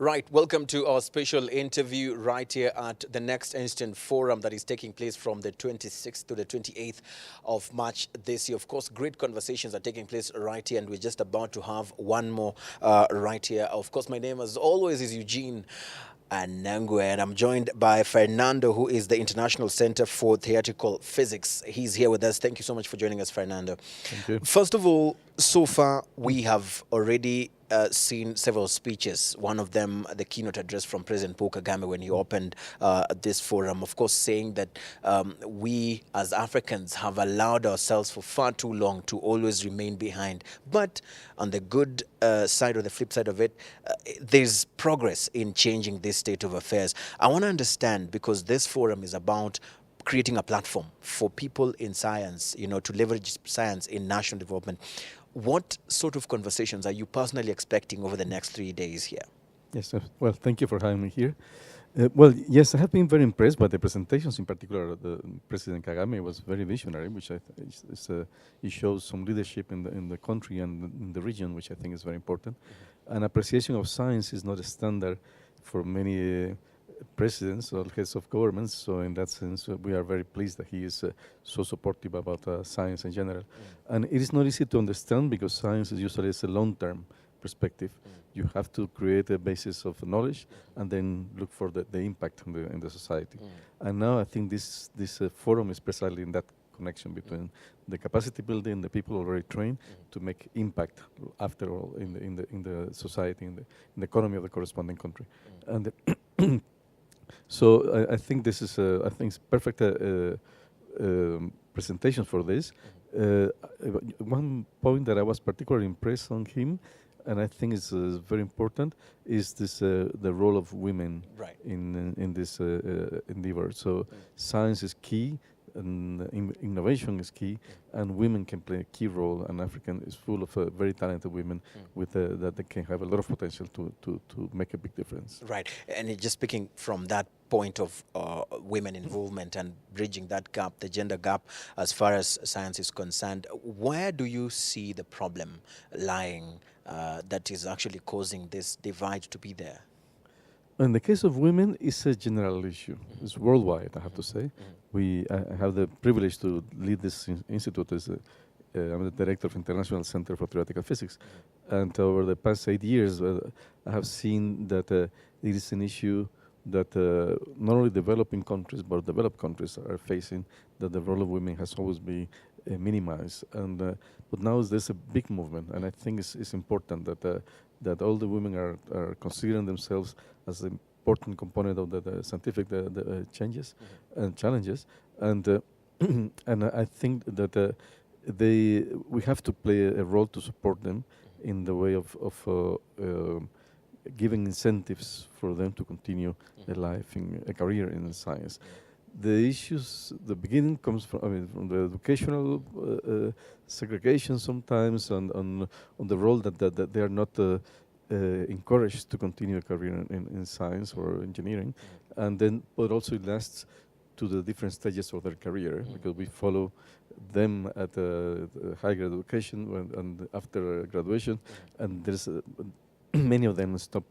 Right, welcome to our special interview right here at the Next Instant Forum that is taking place from the 26th to the 28th of March this year. Of course, great conversations are taking place right here, and we're just about to have one more right here. Of course, my name, as always, is Eugene Anangwe, and I'm joined by Fernando, who is the International Center for Theoretical Physics. He's here with us. Thank you so much for joining us, Fernando. Thank you. First of all, so far we have already seen several speeches. One of them, the keynote address from President Paul Kagame when he opened this forum, of course, saying that we as Africans have allowed ourselves for far too long to always remain behind. But on the good side or the flip side of it, there's progress in changing this state of affairs. I want to understand, because this forum is about creating a platform for people in science, to leverage science in national development. What sort of conversations are you personally expecting over the next 3 days here? Yes, well, thank you for having me here. Well, yes, I have been very impressed by the presentations. In particular, the President Kagame was very visionary, which it shows some leadership in the country and in the region, which I think is very important. An appreciation of science is not a standard for many presidents or heads of governments. So in that sense, we are very pleased that he is so supportive about science in general. And it is not easy to understand because science is usually a long-term perspective. You have to create a basis of knowledge and then look for the impact in the society. And now I think this forum is precisely in that connection between the capacity building, the people already trained to make impact after all in the society, in the economy of the corresponding country. And so I think this is perfect presentation for this. One point that I was particularly impressed on him, and I think is very important, is this the role of women in this endeavor. So science is key, and innovation is key, and women can play a key role. And Africa is full of very talented women with that they can have a lot of potential to make a big difference. Right, and just speaking from that point of women involvement and bridging that gap, the gender gap, as far as science is concerned, where do you see the problem lying that is actually causing this divide to be there? In the case of women, it's a general issue. It's worldwide, I have to say. I have the privilege to lead this institute as I'm the director of International Center for Theoretical Physics. And over the past 8 years, I have seen that it is an issue that not only developing countries, but developed countries are facing, that the role of women has always been minimized. And but now there's a big movement, and I think it's important that all the women are considering themselves as an important component of the scientific changes and challenges. And and I think that we have to play a role to support them in the way of giving incentives for them to continue their life in a career in science. The issues, the beginning comes from the educational segregation sometimes, on the role that they are not encouraged to continue a career in science or engineering, and then but also it lasts to the different stages of their career, because we follow them at higher education and after graduation, and there's many of them stop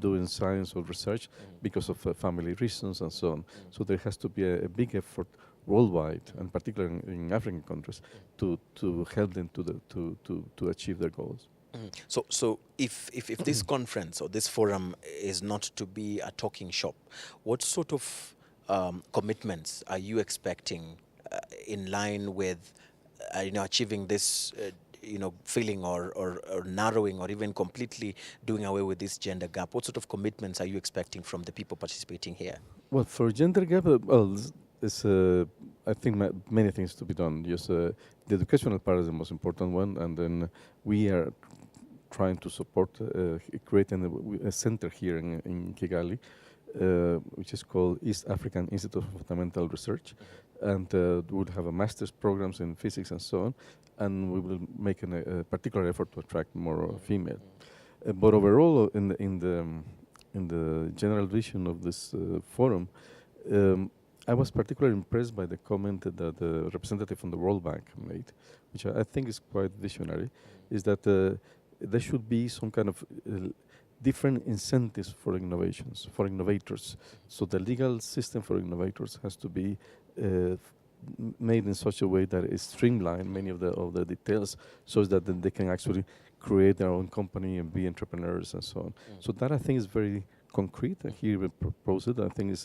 doing science or research because of family reasons and so on. So there has to be a big effort worldwide, and particularly in African countries, to help them to achieve their goals. So if this conference or this forum is not to be a talking shop, what sort of commitments are you expecting in line with achieving this filling or narrowing or even completely doing away with this gender gap? What sort of commitments are you expecting from the people participating here? Well, for gender gap, it's I think many things to be done. Just the educational part is the most important one, and then we are trying to support creating a center here in Kigali, which is called East African Institute of Fundamental Research, and we'll have a master's programs in physics and so on, and we will make a particular effort to attract more female. But overall, in the general vision of this forum, I was particularly impressed by the comment that the representative from the World Bank made, which I think is quite visionary, is that there should be some kind of different incentives for innovations, for innovators. So the legal system for innovators has to be made in such a way that it streamline many of the details, so that then they can actually create their own company and be entrepreneurs and so on. So that, I think, is very concrete. Here we propose it. I think is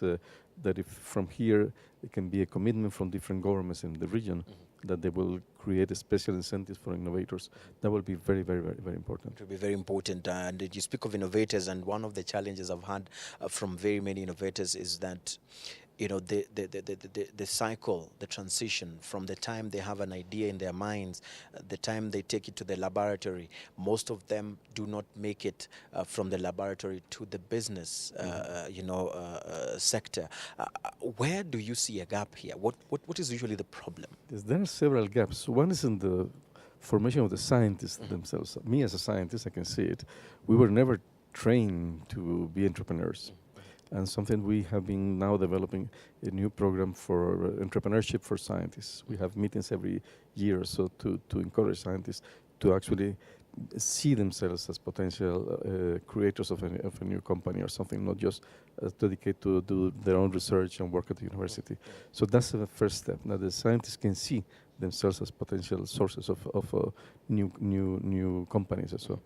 that if from here it can be a commitment from different governments in the region that they will create a special incentives for innovators. That will be very, very, very, very important. It will be very important. And you speak of innovators, and one of the challenges I've had from very many innovators is that, you know, the cycle, the transition from the time they have an idea in their minds, the time they take it to the laboratory, most of them do not make it from the laboratory to the business, sector. Where do you see a gap here? What is usually the problem? Yes, there are several gaps. One is in the formation of the scientists themselves. Me as a scientist, I can see it. We were never trained to be entrepreneurs. And something we have been now developing a new program for entrepreneurship for scientists. We have meetings every year or so to encourage scientists to actually see themselves as potential creators of a new company or something, not just dedicate to do their own research and work at the university. So that's the first step. Now the scientists can see themselves as potential sources of new companies as well.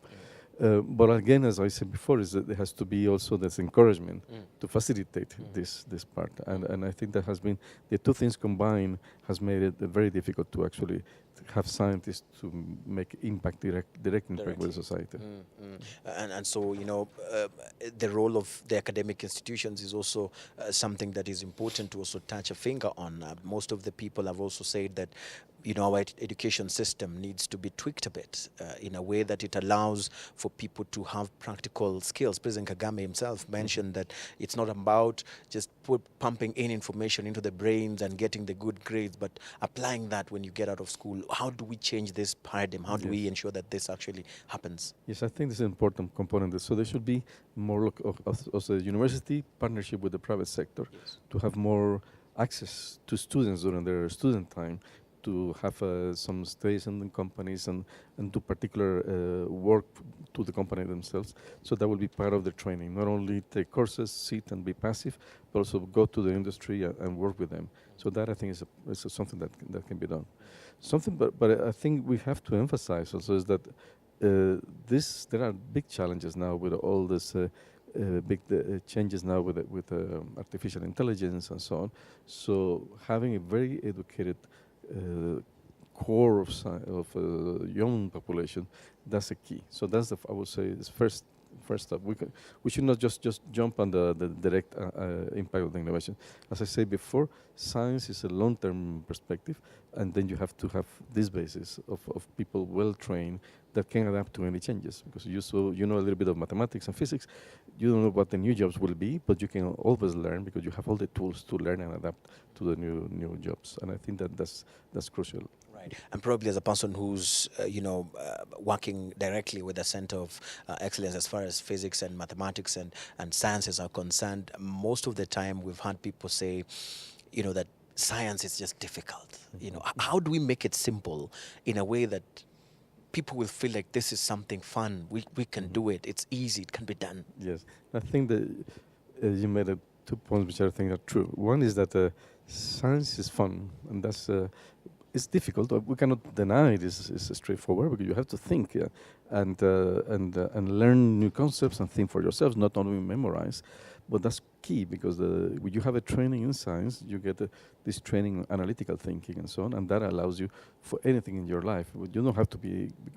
But again, as I said before, is that there has to be also this encouragement to facilitate this part, and I think that has been the two things combined has made it very difficult to actually have scientists to make direct impact with society. And so, you know, the role of the academic institutions is also something that is important to also touch a finger on. Most of the people have also said that, you know, our education system needs to be tweaked a bit in a way that it allows for people to have practical skills. President Kagame himself mentioned that it's not about just pumping in information into the brains and getting the good grades, but applying that when you get out of school. How do we change this paradigm? How do we ensure that this actually happens? Yes, I think this is an important component. So there should be more of the university partnership with the private sector to have more access to students during their student time, to have some stays in the companies and do particular work to the company themselves. So that will be part of the training. Not only take courses, sit and be passive, but also go to the industry and work with them. So that, I think, is something that can be done. But I think we have to emphasize also is that there are big challenges now with all this big changes now with artificial intelligence and so on. So having a very educated core of young population, that's a key. So that's I would say is first step. We should not just jump on the direct impact of the innovation. As I said before, science is a long-term perspective, and then you have to have this basis of people well trained that can adapt to any changes. Because you know a little bit of mathematics and physics, you don't know what the new jobs will be, but you can always learn because you have all the tools to learn and adapt to the new jobs. And I think that's crucial. Right. And probably as a person who's, working directly with the Center of Excellence as far as physics and mathematics and sciences are concerned, most of the time we've had people say, that science is just difficult. How do we make it simple in a way that people will feel like this is something fun, we can do it, it's easy, it can be done? Yes. I think that you made 2 points which I think are true. One is that science is fun, and that's it's difficult. We cannot deny this is straightforward because you have to think and learn new concepts and think for yourselves, not only memorize. But that's key because when you have a training in science, you get this training in analytical thinking and so on, and that allows you for anything in your life. You don't have to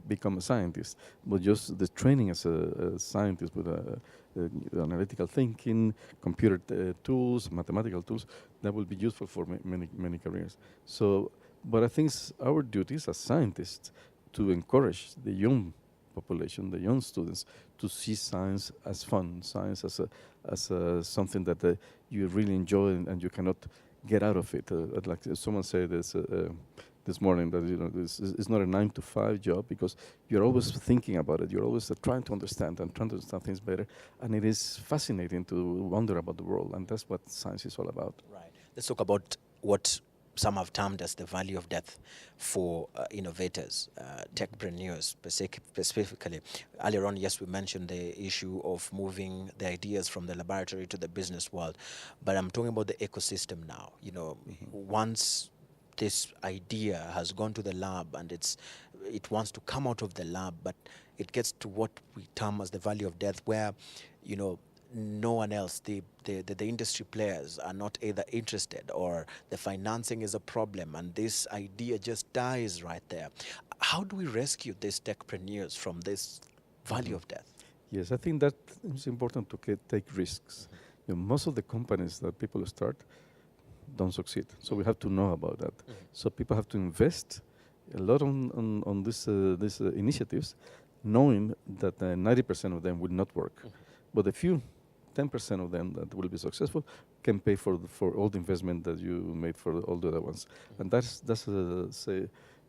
become a scientist, but just the training as a scientist with analytical thinking, computer tools, mathematical tools, that will be useful for many careers. So. But I think it's our duties as scientists to encourage the young population, the young students, to see science as fun, science as something that you really enjoy and you cannot get out of it. Like someone said this morning that it's not a 9-to-5 job because you're always thinking about it. You're always trying to understand things better, and it is fascinating to wonder about the world, and that's what science is all about. Right. Let's talk about what some have termed as the valley of death for innovators, techpreneurs specifically. Earlier on, yes, we mentioned the issue of moving the ideas from the laboratory to the business world, but I'm talking about the ecosystem now. Once this idea has gone to the lab and it wants to come out of the lab, but it gets to what we term as the valley of death, where no one else, the industry players are not either interested, or the financing is a problem, and this idea just dies right there. How do we rescue these techpreneurs from this valley of death? Yes, I think that it's important to take risks. Most of the companies that people start don't succeed, so we have to know about that. So people have to invest a lot on these initiatives, knowing that 90% of them will not work, but a few 10% of them that will be successful can pay for all the investment that you made for all the other ones. And that's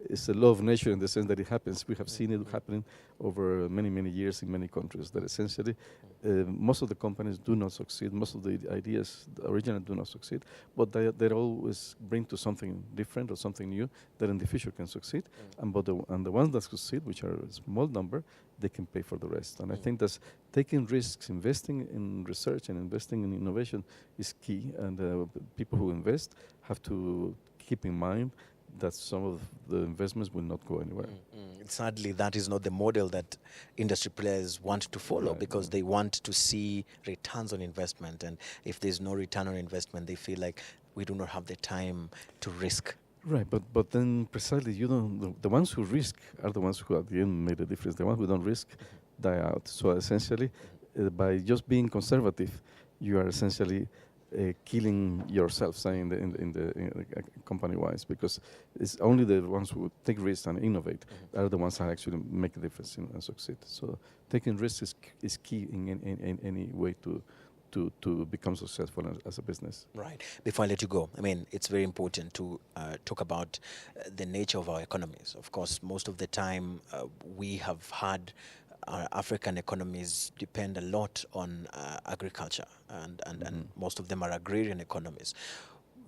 it's a law of nature, in the sense that it happens. We have seen it happening over many years in many countries, that essentially most of the companies do not succeed, most of the ideas originally do not succeed, but they always bring to something different or something new that in the future can succeed. And the ones that succeed, which are a small number, they can pay for the rest. And I think that's taking risks, investing in research and investing in innovation is key. And people who invest have to keep in mind that some of the investments will not go anywhere. Sadly, that is not the model that industry players want to follow, because they want to see returns on investment. And if there's no return on investment, they feel like we do not have the time to risk. Right, but then precisely, the ones who risk are the ones who at the end made a difference. The ones who don't risk die out. So essentially, by just being conservative, you are essentially killing yourself, saying in the company-wise, because it's only the ones who take risks and innovate are the ones that actually make a difference and succeed. So taking risks is key in any way to become successful as a business. Right. Before I let you go, I mean, it's very important to talk about the nature of our economies. Of course, most of the time we have had African economies depend a lot on agriculture, and most of them are agrarian economies.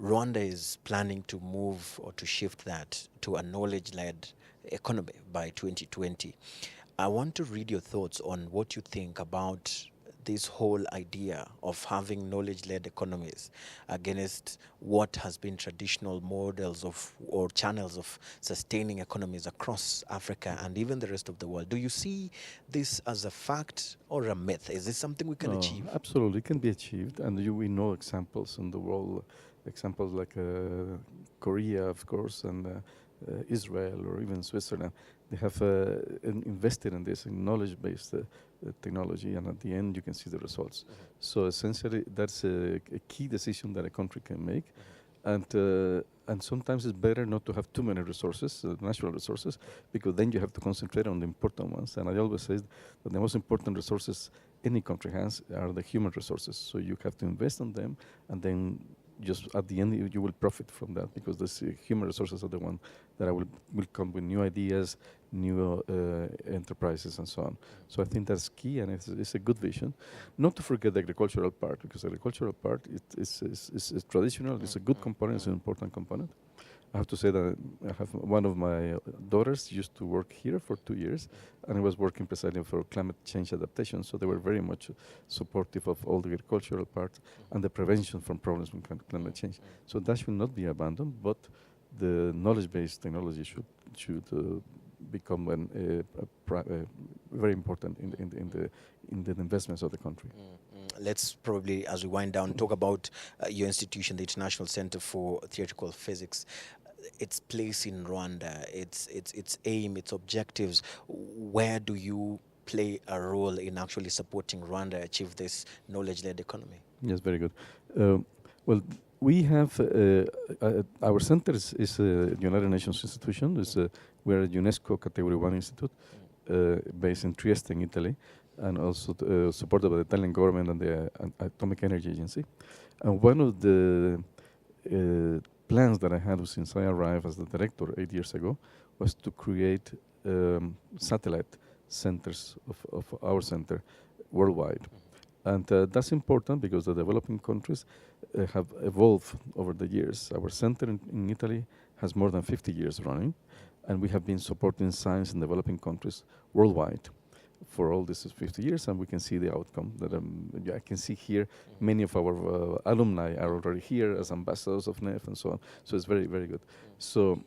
Rwanda is planning to move or to shift that to a knowledge-led economy by 2020. I want to read your thoughts on what you think about this whole idea of having knowledge-led economies against what has been traditional models of or channels of sustaining economies across Africa and even the rest of the world. Do you see this as a fact or a myth? Is this something we can achieve? Absolutely, it can be achieved, and we know examples in the world, examples like Korea, of course, and Israel, or even Switzerland. They have invested in this, in knowledge-based technology, and at the end you can see the results. So essentially, that's a key decision that a country can make. And sometimes it's better not to have too many resources, natural resources, because then you have to concentrate on the important ones. And I always say that the most important resources any country has are the human resources. So you have to invest in them, and then just at the end you will profit from that, because the human resources are the one that will come with new ideas, new enterprises, and so on. So I think that's key, and it's a good vision. Not to forget the agricultural part, because the agricultural part is traditional. It's a good component. It's an important component. I have to say that I have one of my daughters used to work here for 2 years, and I was working precisely for climate change adaptation. So they were very much supportive of all the agricultural part and the prevention from problems with climate change. So that should not be abandoned, but the knowledge-based technology should become very important in the investments of the country. Let's probably, as we wind down, talk about your institution, the International Center for Theoretical Physics, its place in Rwanda, its aim, its objectives. Where do you play a role in actually supporting Rwanda achieve this knowledge-led economy? Yes, very good. Well, we have our center is a United Nations institution. We're a UNESCO Category 1 institute based in Trieste, in Italy, and also supported by the Italian government and the Atomic Energy Agency. And one of the plans that I had since I arrived as the director 8 years ago was to create satellite centers of our center worldwide. And that's important because the developing countries have evolved over the years. Our center in Italy has more than 50 years running, and we have been supporting science in developing countries worldwide for all these 50 years, and we can see the outcome. That I can see here, many of our alumni are already here as ambassadors of NEF and so on. So it's very, very good. So,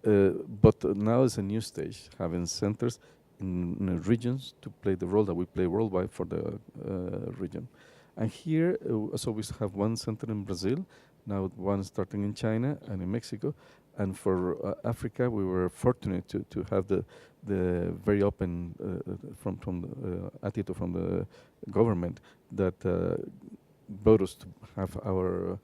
but now is a new stage, having centers in regions to play the role that we play worldwide for the region. And here, so we have one center in Brazil, now one starting in China and in Mexico. And for Africa, we were fortunate to have the very open from the attitude from the government that brought us to have our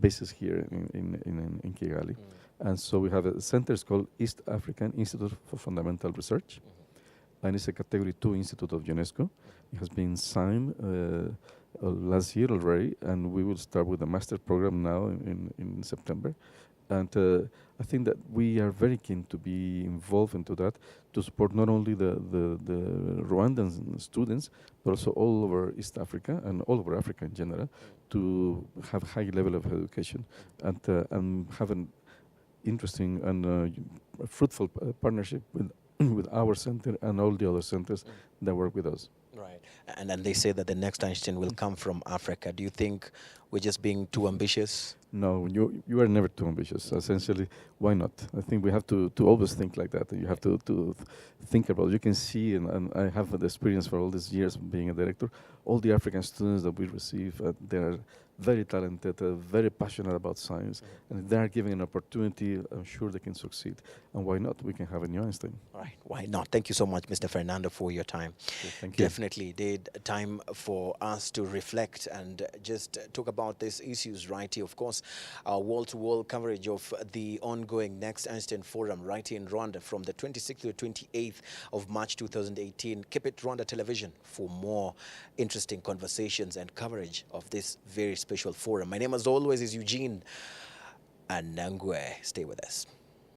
bases here in Kigali. And so we have a center called East African Institute for Fundamental Research, and it's a Category 2 institute of UNESCO. It has been signed last year already, and we will start with the master program now in September. And I think that we are very keen to be involved into that, to support not only the Rwandan students, but also all over East Africa and all over Africa in general, to have a high level of education and have an interesting and fruitful partnership with with our center and all the other centers that work with us. Right. And then they say that the next Einstein will come from Africa. Do you think we're just being too ambitious? No, you are never too ambitious. Essentially, why not? I think we have to always think like that. You have to think about it. You can see, and I have the experience for all these years being a director, all the African students that we receive, they're very talented, very passionate about science, and if they are given an opportunity, I'm sure they can succeed. And why not? We can have a new Einstein. All right, why not? Thank you so much, Mr. Fernando, for your time. Okay, thank you. Definitely did time for us to reflect and just talk about these issues right here. Of course, our wall-to-wall coverage of the ongoing Next Einstein Forum right here in Rwanda from the 26th to the 28th of March 2018. Keep it Rwanda Television for more interesting conversations and coverage of this very special forum. My name, as always, is Eugene Anangwe. Stay with us.